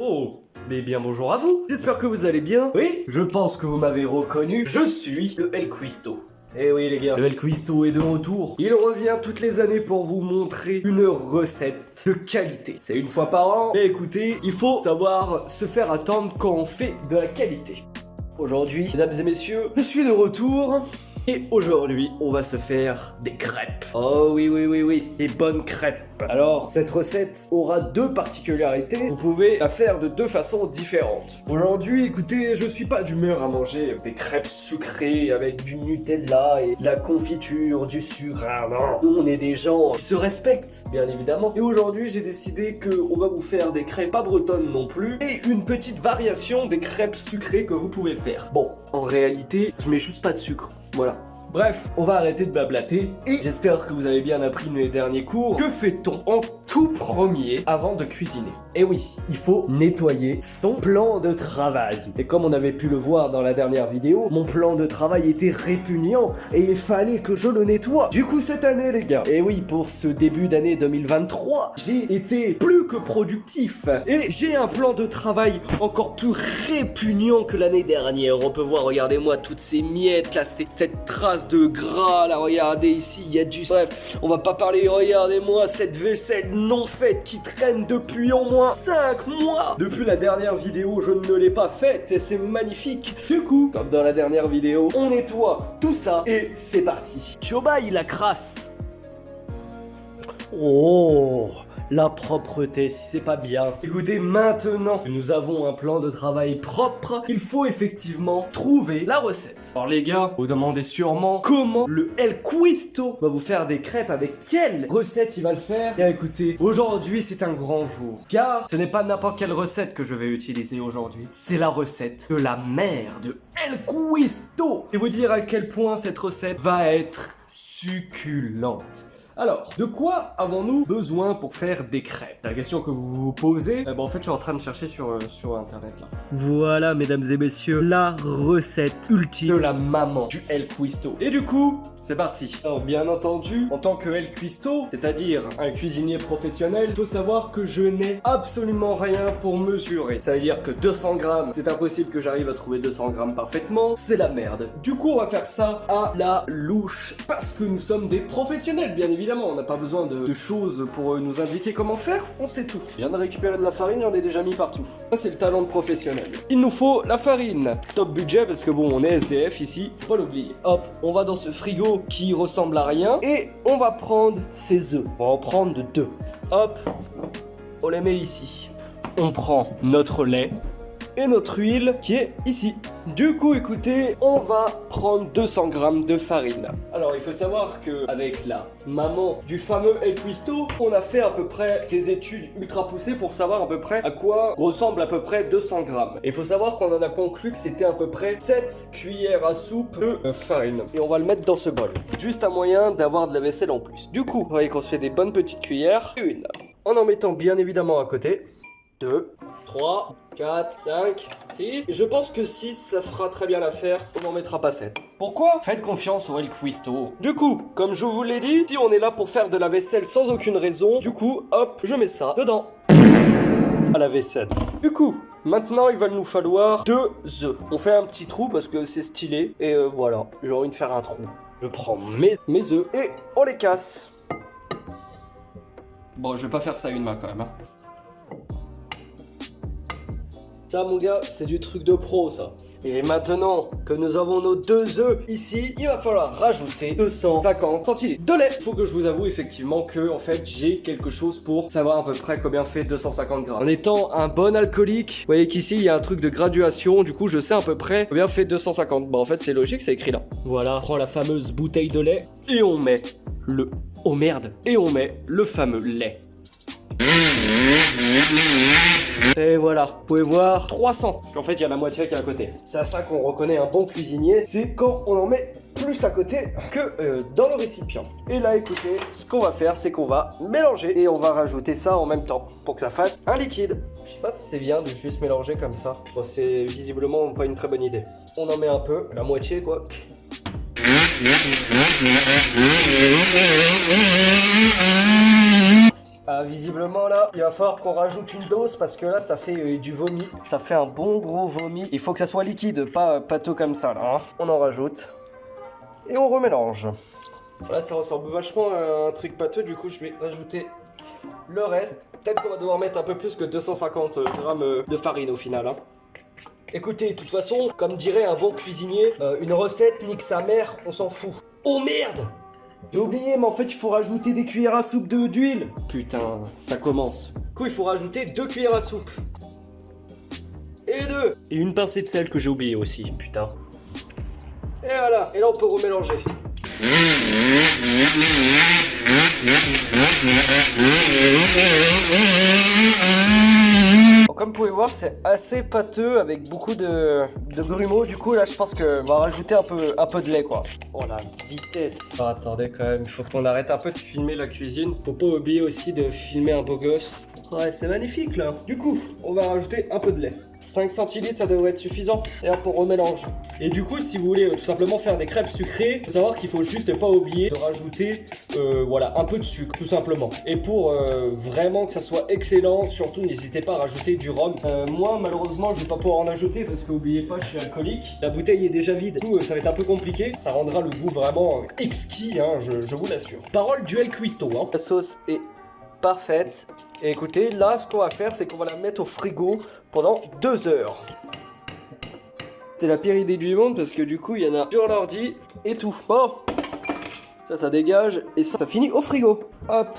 Oh, mais bien bonjour à vous. J'espère que vous allez bien. Oui, je pense que vous m'avez reconnu. Je suis le El Cuisto. Eh oui les gars, le El Cuisto est de retour. Il revient toutes les années pour vous montrer une recette de qualité. C'est une fois par an. Mais écoutez, il faut savoir se faire attendre quand on fait de la qualité. Aujourd'hui, mesdames et messieurs, je suis de retour. Et aujourd'hui, on va se faire des crêpes. Oh oui, des bonnes crêpes. Alors, cette recette aura deux particularités. Vous pouvez la faire de deux façons différentes. Aujourd'hui, écoutez, je suis pas d'humeur à manger des crêpes sucrées avec du Nutella et de la confiture, du sucre. Ah non, nous on est des gens qui se respectent, bien évidemment. Et aujourd'hui, j'ai décidé qu'on va vous faire des crêpes pas bretonnes non plus et une petite variation des crêpes sucrées que vous pouvez faire. Bon, en réalité, je mets juste pas de sucre. Voilà. Bref, on va arrêter de blablater et j'espère que vous avez bien appris les derniers cours. Que fait-on en tout premier avant de cuisiner? Eh oui, il faut nettoyer son plan de travail. Et comme on avait pu le voir dans la dernière vidéo, mon plan de travail était répugnant et il fallait que je le nettoie. Du coup, cette année, les gars, et oui, pour ce début d'année 2023, j'ai été plus que productif et j'ai un plan de travail encore plus répugnant que l'année dernière. On peut voir, regardez-moi toutes ces miettes là, cette trace de gras là, regardez ici, il y a du... Bref, on va pas parler, regardez-moi cette vaisselle non faite qui traîne depuis au moins 5 mois. Depuis la dernière vidéo, je ne l'ai pas faite et c'est magnifique. Du coup, comme dans la dernière vidéo, on nettoie tout ça et c'est parti. Chobaï la crasse. Oh, la propreté, si c'est pas bien. Écoutez, maintenant que nous avons un plan de travail propre, il faut effectivement trouver la recette. Alors les gars, vous demandez sûrement comment le El Cuisto va vous faire des crêpes, avec quelle recette il va le faire. Bien écoutez, aujourd'hui c'est un grand jour, car ce n'est pas n'importe quelle recette que je vais utiliser aujourd'hui, c'est la recette de la mère de El Cuisto. Et vous dire à quel point cette recette va être succulente. Alors, de quoi avons-nous besoin pour faire des crêpes? La question que vous vous posez, en fait je suis en train de chercher sur internet là. Voilà mesdames et messieurs, la recette ultime de la maman du El Cuisto. Et du coup, c'est parti. Alors bien entendu, en tant que El Cuisto, c'est-à-dire un cuisinier professionnel, il faut savoir que je n'ai absolument rien pour mesurer. Ça veut dire que 200 grammes, c'est impossible que j'arrive à trouver 200 grammes parfaitement, c'est la merde. Du coup, on va faire ça à la louche, parce que nous sommes des professionnels, bien évidemment. On n'a pas besoin de choses pour nous indiquer comment faire, on sait tout. Je viens de récupérer de la farine, j'en ai déjà mis partout. Ça, c'est le talent de professionnel. Il nous faut la farine. Top budget, parce que bon, on est SDF ici, faut pas l'oublier. Hop, on va dans ce frigo qui ressemble à rien et on va prendre ces œufs. On va en prendre deux. Hop, on les met ici. On prend notre lait et notre huile qui est ici. Du coup, écoutez, on va prendre 200 grammes de farine. Alors, il faut savoir que avec la maman du fameux El Cuisto, on a fait à peu près des études ultra poussées pour savoir à peu près à quoi ressemble à peu près 200 grammes. Et il faut savoir qu'on en a conclu que c'était à peu près 7 cuillères à soupe de farine. Et on va le mettre dans ce bol. Juste un moyen d'avoir de la vaisselle en plus. Du coup, vous voyez qu'on se fait des bonnes petites cuillères. Une. En mettant bien évidemment à côté. 2, 3, 4, 5, 6. Je pense que 6, ça fera très bien l'affaire. On n'en mettra pas 7. Pourquoi? Faites confiance au El Cuisto. Du coup, comme je vous l'ai dit, si on est là pour faire de la vaisselle sans aucune raison, du coup, hop, je mets ça dedans. À la vaisselle. Du coup, maintenant, il va nous falloir 2 œufs. On fait un petit trou parce que c'est stylé. Et voilà, j'ai envie de faire un trou. Je prends mes œufs et on les casse. Bon, je vais pas faire ça une main quand même, hein. Ça mon gars, c'est du truc de pro ça. Et maintenant que nous avons nos 2 œufs ici, il va falloir rajouter 250 centilitres de lait. Il faut que je vous avoue effectivement que en fait j'ai quelque chose pour savoir à peu près combien fait 250 grammes. En étant un bon alcoolique, vous voyez qu'ici il y a un truc de graduation, du coup je sais à peu près combien fait 250. Bon en fait c'est logique, c'est écrit là. Voilà, on prend la fameuse bouteille de lait et on met le... Oh merde. Et on met le fameux lait. Et voilà, vous pouvez voir 300, parce qu'en fait il y a la moitié qui est à côté. C'est à ça qu'on reconnaît un bon cuisinier, c'est quand on en met plus à côté que dans le récipient. Et là écoutez, ce qu'on va faire c'est qu'on va mélanger et on va rajouter ça en même temps pour que ça fasse un liquide. Je sais pas si c'est bien de juste mélanger comme ça. Bon, c'est visiblement pas une très bonne idée. On en met un peu, la moitié quoi. Ah, visiblement là, il va falloir qu'on rajoute une dose parce que là ça fait du vomi. Ça fait un bon gros vomi. Il faut que ça soit liquide, pas pâteux comme ça là. Hein. On en rajoute. Et on remélange. Voilà, ça ressemble vachement à un truc pâteux, du coup je vais rajouter le reste. Peut-être qu'on va devoir mettre un peu plus que 250 grammes de farine au final. Hein. Écoutez, de toute façon, comme dirait un bon cuisinier, une recette nique sa mère, on s'en fout. Oh merde! J'ai oublié, mais en fait il faut rajouter des cuillères à soupe d'huile. Putain, ça commence. Du coup il faut rajouter 2 cuillères à soupe. Et 2. Et une pincée de sel que j'ai oublié aussi, putain. Et voilà, et là on peut remélanger. Bon, comme vous pouvez voir, c'est assez pâteux avec beaucoup de grumeaux. Du coup, là, je pense qu'on va rajouter un peu de lait, quoi. Oh la vitesse! Oh, attendez, quand même, il faut qu'on arrête un peu de filmer la cuisine. Faut pas oublier aussi de filmer un beau gosse. Ouais, c'est magnifique là. Du coup, on va rajouter un peu de lait. 5 centilitres, ça devrait être suffisant. Et hop, on remélange. Et du coup, si vous voulez tout simplement faire des crêpes sucrées, faut savoir qu'il faut juste pas oublier de rajouter voilà, un peu de sucre, tout simplement. Et pour vraiment que ça soit excellent, surtout n'hésitez pas à rajouter du rhum. Moi, malheureusement, je vais pas pouvoir en ajouter parce que n'oubliez pas, je suis alcoolique. La bouteille est déjà vide. Du coup, ça va être un peu compliqué. Ça rendra le goût vraiment exquis, hein, je vous l'assure. Parole duel cuistot. Hein. La sauce est parfaite. Et écoutez, là, ce qu'on va faire, c'est qu'on va la mettre au frigo pendant 2 heures. C'est la pire idée du monde parce que du coup, il y en a sur l'ordi et tout. Bon, ça dégage et ça finit au frigo. Hop.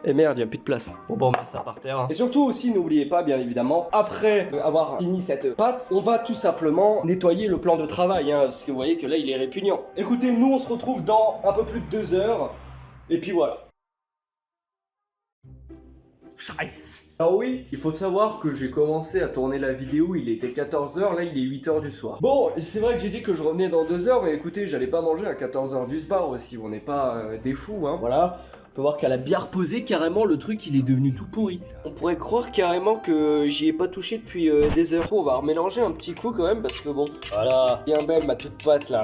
Et merde, il n'y a plus de place. Bon, on met ça par terre. Hein. Et surtout aussi, n'oubliez pas, bien évidemment, après avoir fini cette pâte, on va tout simplement nettoyer le plan de travail. Hein, parce que vous voyez que là, il est répugnant. Écoutez, nous, on se retrouve dans un peu plus de 2 heures. Et puis voilà. Scheiße. Alors oui, il faut savoir que j'ai commencé à tourner la vidéo, il était 14h, là il est 8h du soir. Bon, c'est vrai que j'ai dit que je revenais dans 2 heures, mais écoutez, j'allais pas manger à 14h du soir aussi, on n'est pas des fous, hein. Voilà, on peut voir qu'elle a bien reposé, carrément le truc il est devenu tout pourri. On pourrait croire carrément que j'y ai pas touché depuis des heures. On va remélanger un petit coup quand même, parce que bon, voilà, bien belle ma toute pâte là.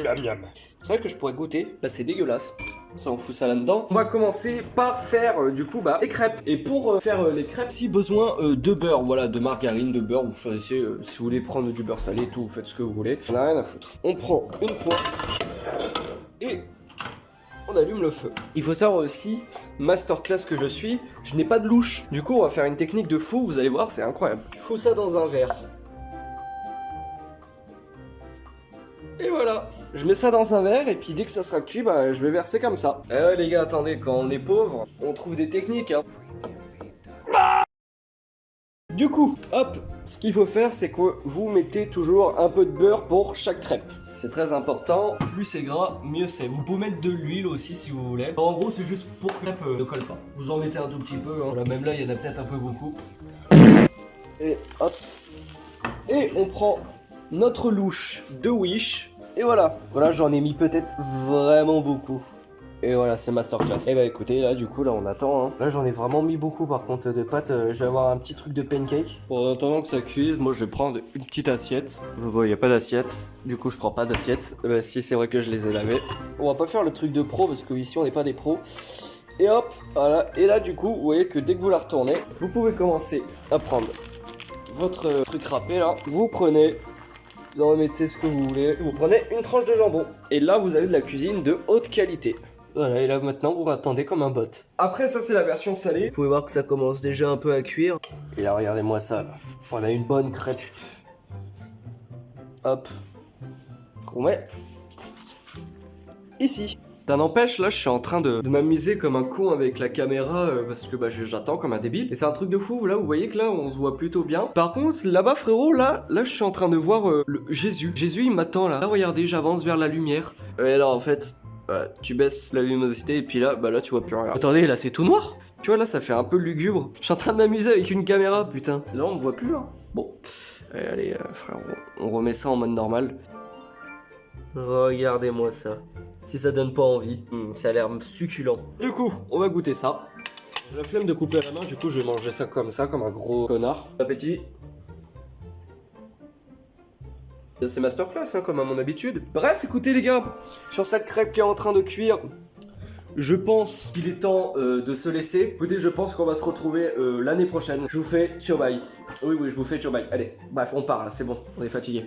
Miam miam. C'est vrai que je pourrais goûter, là c'est dégueulasse. Ça on fout ça là-dedans. On va commencer par faire du coup les crêpes. Et pour faire les crêpes, si besoin de beurre, voilà, de margarine, de beurre, vous choisissez si vous voulez prendre du beurre salé, tout, vous faites ce que vous voulez. On n'a rien à foutre. On prend une poêle et on allume le feu. Il faut savoir aussi, masterclass que je suis, je n'ai pas de louche. Du coup on va faire une technique de fou, vous allez voir, c'est incroyable. Je fous ça dans un verre. Et voilà. Je mets ça dans un verre et puis dès que ça sera cuit, je vais verser comme ça. Eh ouais les gars, attendez, quand on est pauvre, on trouve des techniques, hein. Du coup, hop, ce qu'il faut faire, c'est que vous mettez toujours un peu de beurre pour chaque crêpe. C'est très important, plus c'est gras, mieux c'est. Vous pouvez mettre de l'huile aussi si vous voulez. En gros, c'est juste pour que la crêpe ne colle pas. Vous en mettez un tout petit peu, hein. Voilà, même là, il y en a peut-être un peu beaucoup. Et hop. Et on prend notre louche de Wish. Et voilà, j'en ai mis peut-être vraiment beaucoup. Et voilà, c'est masterclass. Et bah écoutez, là du coup, là on attend. Hein. Là j'en ai vraiment mis beaucoup par contre de pâtes. Je vais avoir un petit truc de pancake. En attendant que ça cuise, moi je vais prendre une petite assiette. Bon, il n'y a pas d'assiette. Du coup, je prends pas d'assiette. Bah si, c'est vrai que je les ai lavées. On va pas faire le truc de pro parce que ici on n'est pas des pros. Et hop, voilà. Et là du coup, vous voyez que dès que vous la retournez, vous pouvez commencer à prendre votre truc râpé là. Vous prenez. Vous en remettez ce que vous voulez. Vous prenez une tranche de jambon. Et là, vous avez de la cuisine de haute qualité. Voilà, et là maintenant, vous attendez comme un bot. Après, ça, c'est la version salée. Vous pouvez voir que ça commence déjà un peu à cuire. Et là, regardez-moi ça, là. On a une bonne crêpe. Hop. Qu'on met ici. Ça n'empêche, là je suis en train de m'amuser comme un con avec la caméra parce que j'attends comme un débile. Et c'est un truc de fou, là vous voyez que là on se voit plutôt bien. Par contre là-bas frérot, là je suis en train de voir le Jésus. Jésus il m'attend là. Là regardez, j'avance vers la lumière. Et là en fait, tu baisses la luminosité et puis là, là tu vois plus rien. Attendez, là c'est tout noir. Tu vois là ça fait un peu lugubre. Je suis en train de m'amuser avec une caméra, putain. Là on me voit plus là. Bon, allez frère, on remet ça en mode normal. Regardez-moi ça. Si ça donne pas envie, ça a l'air succulent. Du coup, on va goûter ça. J'ai la flemme de couper à la main, du coup je vais manger ça, comme un gros connard. Bon appétit. C'est masterclass, hein, comme à mon habitude. Bref, écoutez les gars, sur cette crêpe qui est en train de cuire, je pense qu'il est temps de se laisser. Écoutez, je pense qu'on va se retrouver l'année prochaine. Je vous fais ciao bye. Oui, je vous fais ciao bye. Allez, bref, on part là, c'est bon, on est fatigué.